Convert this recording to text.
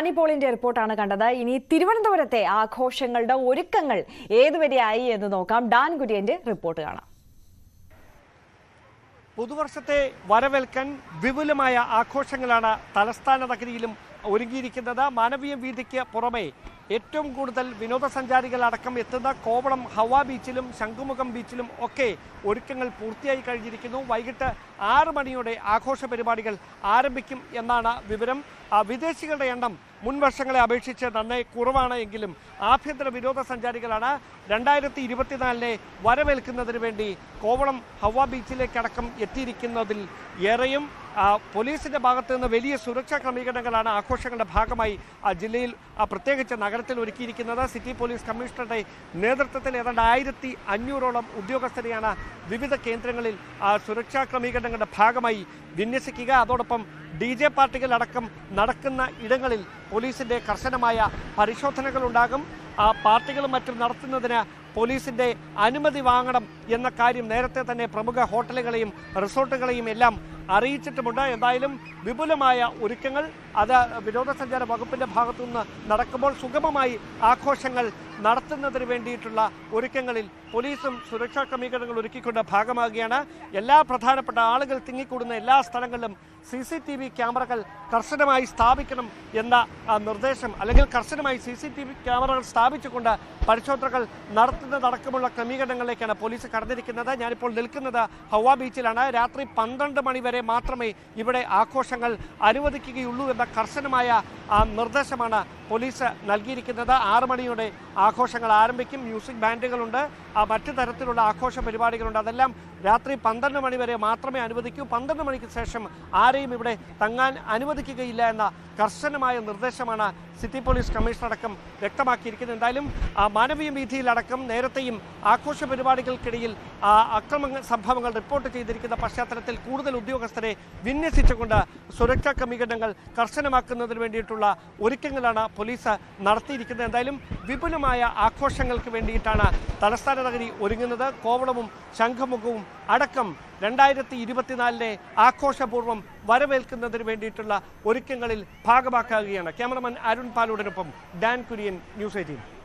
Dani പോളിന്റെ റിപ്പോർട്ടാണ് കണ്ടത്. ഇനി തിരുവനന്തപുരത്തെ ആഘോഷങ്ങളുടെ ഒരുക്കങ്ങൾ ഏതുവരെയായി എന്ന് നോക്കാം. ഡാൻ കുര്യന്റെ റിപ്പോർട്ട് കാണാം. പുതുവർഷത്തെ വരവേൽക്കാൻ വിപുലമായ ആഘോഷങ്ങളാണ് തലസ്ഥാന നഗരിയിലും ഒരുങ്ങിയിരിക്കുന്നത്. മാനവീയ വീതിക്ക് പുറമെ ഏറ്റവും കൂടുതൽ വിനോദസഞ്ചാരികൾ അടക്കം എത്തുന്ന കോവളം ഹവാ ബീച്ചിലും ശംഖുമുഖം ബീച്ചിലും ഒക്കെ ഒരുക്കങ്ങൾ പൂർത്തിയായി കഴിഞ്ഞിരിക്കുന്നു. വൈകിട്ട് 6 മണിയോടെ ആഘോഷ പരിപാടികൾ ആരംഭിക്കും എന്നാണ് വിവരം. വിദേശികളുടെ എണ്ണം മുൻ വർഷങ്ങളെ അപേക്ഷിച്ച് നന്നായി കുറവാണ് എങ്കിലും ആഭ്യന്തര വിനോദസഞ്ചാരികളാണ് 2024 വരവേൽക്കുന്നതിന് വേണ്ടി കോവളം ഹവാ ബീച്ചിലേക്കടക്കം എത്തിയിരിക്കുന്നതിൽ ഏറെയും പോലീസിന്റെ ഭാഗത്ത് നിന്ന് വലിയ സുരക്ഷാ ക്രമീകരണങ്ങളാണ് ആഘോഷങ്ങളുടെ ഭാഗമായി ജില്ലയിൽ പ്രത്യേകിച്ച് നഗരത്തിൽ ഒരുക്കിയിരിക്കുന്നത്. സിറ്റി പോലീസ് കമ്മീഷണറുടെ നേതൃത്വത്തിൽ ഏതാണ്ട് 1500ഓളം ഉദ്യോഗസ്ഥരെയാണ് വിവിധ കേന്ദ്രങ്ങളിൽ സുരക്ഷാ ക്രമീകരണങ്ങളുടെ ഭാഗമായി വിന്യസിക്കുക. അതോടൊപ്പം DJ പാർട്ടികളടക്കം നടക്കുന്ന ഇടങ്ങളിൽ പോലീസിന്റെ കർശനമായ പരിശോധനകൾ ഉണ്ടാകും. പാർട്ടികളും മറ്റും നടത്തുന്നതിന് പോലീസിന്റെ അനുമതി വാങ്ങണം എന്ന കാര്യം നേരത്തെ തന്നെ പ്രമുഖ ഹോട്ടലുകളെയും റിസോർട്ടുകളെയും എല്ലാം അറിയിച്ചിട്ടുമുണ്ട്. എന്തായാലും വിപുലമായ ഒരുക്കങ്ങൾ അത് വിനോദസഞ്ചാര വകുപ്പിന്റെ ഭാഗത്തുനിന്ന് നടക്കുമ്പോൾ സുഗമമായി ആഘോഷങ്ങൾ നടത്തുന്നതിന് വേണ്ടിയിട്ടുള്ള ഒരുക്കങ്ങളിൽ പോലീസും സുരക്ഷാ ക്രമീകരണങ്ങൾ ഒരുക്കിക്കൊണ്ട് ഭാഗമാകുകയാണ്. എല്ലാ പ്രധാനപ്പെട്ട ആളുകൾ തിങ്ങിക്കൂടുന്ന എല്ലാ സ്ഥലങ്ങളിലും CCTV ക്യാമറകൾ കർശനമായി സ്ഥാപിക്കണം എന്ന നിർദ്ദേശം, അല്ലെങ്കിൽ കർശനമായി CCTV ക്യാമറകൾ സ്ഥാപിച്ചുകൊണ്ട് പരിശോധനകൾ നടത്തുന്നതടക്കമുള്ള ക്രമീകരണങ്ങളിലേക്കാണ് പോലീസ് കടന്നിരിക്കുന്നത്. ഞാനിപ്പോൾ നിൽക്കുന്നത് ഹവാ ബീച്ചിലാണ്. രാത്രി 12 മണി വരെ മാത്രമേ ഇവിടെ ആഘോഷങ്ങൾ അനുവദിക്കുകയുള്ളൂ എന്ന കർശനമായ നിർദ്ദേശമാണ് പോലീസ് നൽകിയിരിക്കുന്നത്. 6 മണിയോടെ ആഘോഷങ്ങൾ ആരംഭിക്കും. മ്യൂസിക് ബാൻഡുകളുണ്ട്, മറ്റു തരത്തിലുള്ള ആഘോഷ പരിപാടികളുണ്ട്. അതെല്ലാം രാത്രി 12 മണി വരെ മാത്രമേ അനുവദിക്കൂ. 12 മണിക്ക് ശേഷം ആരെയും ഇവിടെ തങ്ങാൻ അനുവദിക്കുകയില്ല എന്ന കർശനമായ നിർദ്ദേശമാണ് സിറ്റി പോലീസ് കമ്മീഷണർ അടക്കം വ്യക്തമാക്കിയിരിക്കുന്നത്. എന്തായാലും മാനവീയ വീഥിയിലടക്കം നേരത്തെയും ആഘോഷ പരിപാടികൾക്കിടയിൽ അക്രമ സംഭവങ്ങൾ റിപ്പോർട്ട് ചെയ്തിരിക്കുന്ന പശ്ചാത്തലത്തിൽ കൂടുതൽ ഉദ്യോഗസ്ഥരെ വിന്യസിച്ചുകൊണ്ട് സുരക്ഷാ ക്രമീകരണങ്ങൾ കർശനമാക്കുന്നതിന് വേണ്ടിയിട്ടുള്ള ഒരുക്കങ്ങളാണ് പോലീസ് നടത്തിയിരിക്കുന്നത്. എന്തായാലും വിപുലമായ ആഘോഷങ്ങൾക്ക് വേണ്ടിയിട്ടാണ് തലസ്ഥാന നഗരി ഒരുങ്ങുന്നത്. കോവളവും ശംഖുമുഖവും അടക്കം 2024 ആഘോഷപൂർവ്വം വരവേൽക്കുന്നതിന് വേണ്ടിയിട്ടുള്ള ഒരുക്കങ്ങളിൽ ഭാഗമാക്കുകയാണ്. ക്യാമറമാൻ അരുൺ പാലോടിനൊപ്പം ഡാൻ കുര്യൻ, ന്യൂസ് 18.